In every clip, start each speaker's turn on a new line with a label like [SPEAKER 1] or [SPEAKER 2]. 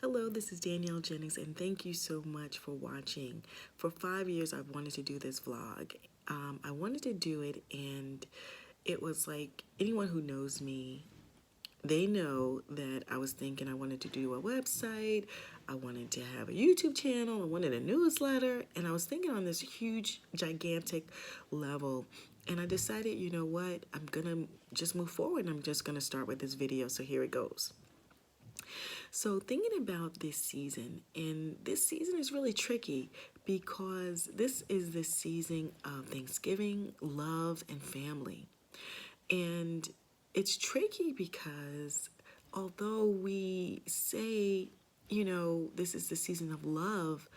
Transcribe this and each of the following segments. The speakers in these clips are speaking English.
[SPEAKER 1] Hello, this is Danielle Jennings, and thank you so much for watching. For 5 years, I've wanted to do this vlog. I wanted to do it, and it was like anyone who knows me, they know that I was thinking I wanted to do a website, I wanted to have a YouTube channel, I wanted a newsletter, and I was thinking on this huge, gigantic level. And I decided, you know what, I'm gonna just move forward and I'm just gonna start with this video. So here it goes. So, thinking about this season, and this season is really tricky because this is the season of Thanksgiving, love, and family. And it's tricky because although we say, this is the season of love,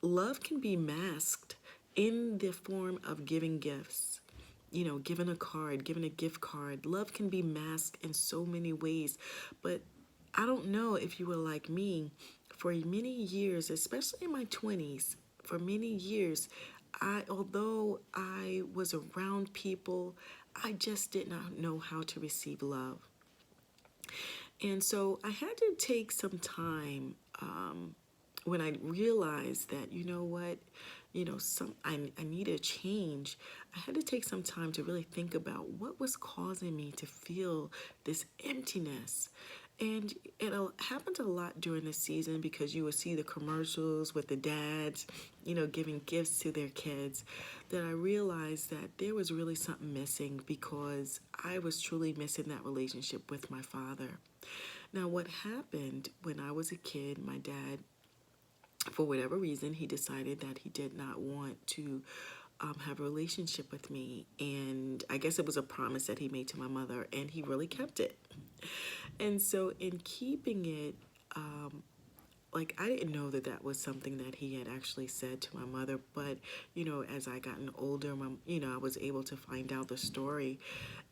[SPEAKER 1] love can be masked in the form of giving gifts. Giving a card, giving a gift card. Love can be masked in so many ways. But I don't know if you were like me. For many years, especially in my 20s, for many years, although I was around people, I just did not know how to receive love. And so I had to take some time when I realized that, you know what, I needed a change. I had to take some time to really think about what was causing me to feel this emptiness. And it happened a lot during the season because you would see the commercials with the dads, giving gifts to their kids, that I realized that there was really something missing because I was truly missing that relationship with my father. Now, what happened when I was a kid, my dad, for whatever reason, he decided that he did not want to have a relationship with me. And I guess it was a promise that he made to my mother, and he really kept it. And so, in keeping it, I didn't know that that was something that he had actually said to my mother. But, as I gotten older, I was able to find out the story.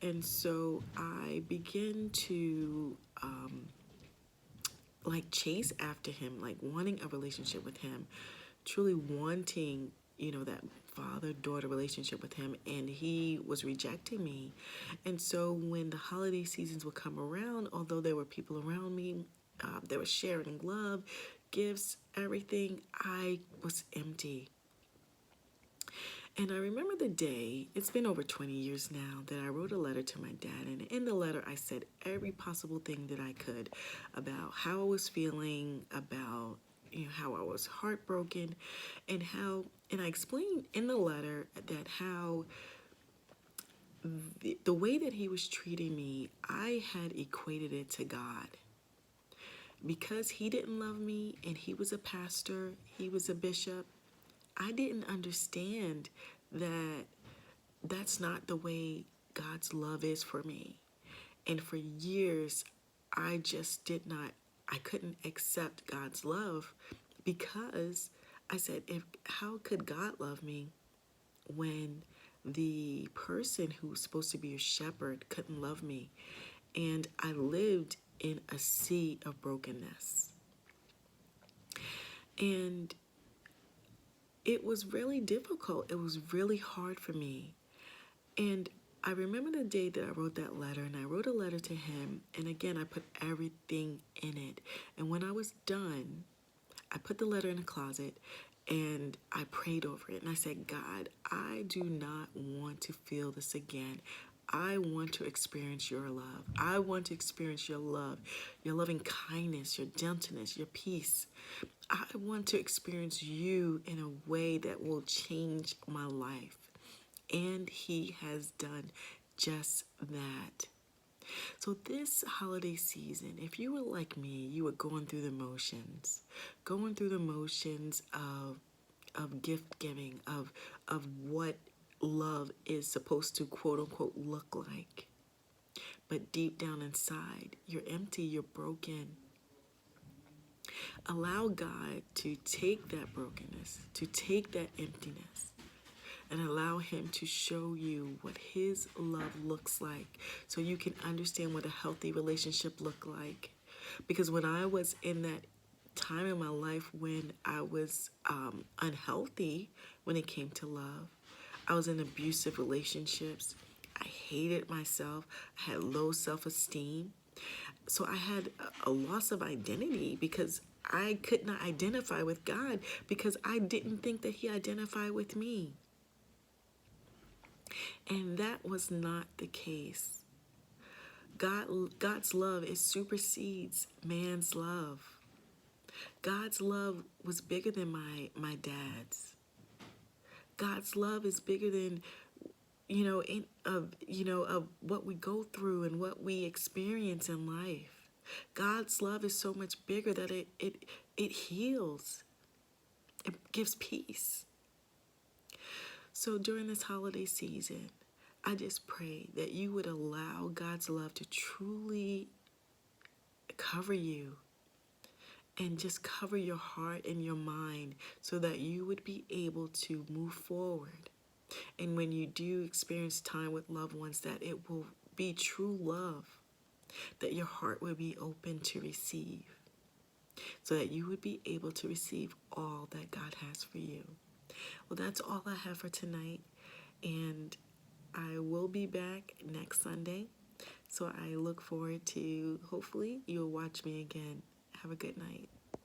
[SPEAKER 1] And so I began to chase after him, like wanting a relationship with him, truly wanting, that father-daughter relationship with him, and he was rejecting me. And so when the holiday seasons would come around, although there were people around me, they were sharing love, gifts, everything, I was empty. And I remember the day, it's been over 20 years now, that I wrote a letter to my dad. And in the letter, I said every possible thing that I could about how I was feeling, about how I was heartbroken, and I explained in the letter that how the way that he was treating me, I had equated it to God. Because he didn't love me and he was a pastor, he was a bishop, I didn't understand that that's not the way God's love is for me. And for years, I just I couldn't accept God's love because I said, how could God love me when the person who was supposed to be a shepherd couldn't love me? And I lived in a sea of brokenness. And it was really difficult. It was really hard for me. And I remember the day that I wrote that letter, and I wrote a letter to him, and again, I put everything in it. And when I was done, I put the letter in a closet, and I prayed over it, and I said, God, I do not want to feel this again. I want to experience your love. I want to experience your love, your loving kindness, your gentleness, your peace. I want to experience you in a way that will change my life. And he has done just that. So this holiday season, if you were like me, you were going through the motions, of gift giving, of what love is supposed to quote unquote look like. But deep down inside, you're empty, you're broken. Allow God to take that brokenness, to take that emptiness, and allow him to show you what his love looks like so you can understand what a healthy relationship look like. Because when I was in that time in my life when I was unhealthy when it came to love, I was in abusive relationships. I hated myself. I had low self-esteem. So I had a loss of identity because I could not identify with God because I didn't think that he identified with me. And that was not the case. God's love, it supersedes man's love. God's love was bigger than my dad's. God's love is bigger than of what we go through and what we experience in life. God's love is so much bigger that it heals. It gives peace. So during this holiday season, I just pray that you would allow God's love to truly cover you and just cover your heart and your mind so that you would be able to move forward. And when you do experience time with loved ones, that it will be true love, that your heart will be open to receive, so that you would be able to receive all that God has for you. Well, that's all I have for tonight, and I will be back next Sunday, so I look forward to, hopefully, you'll watch me again. Have a good night.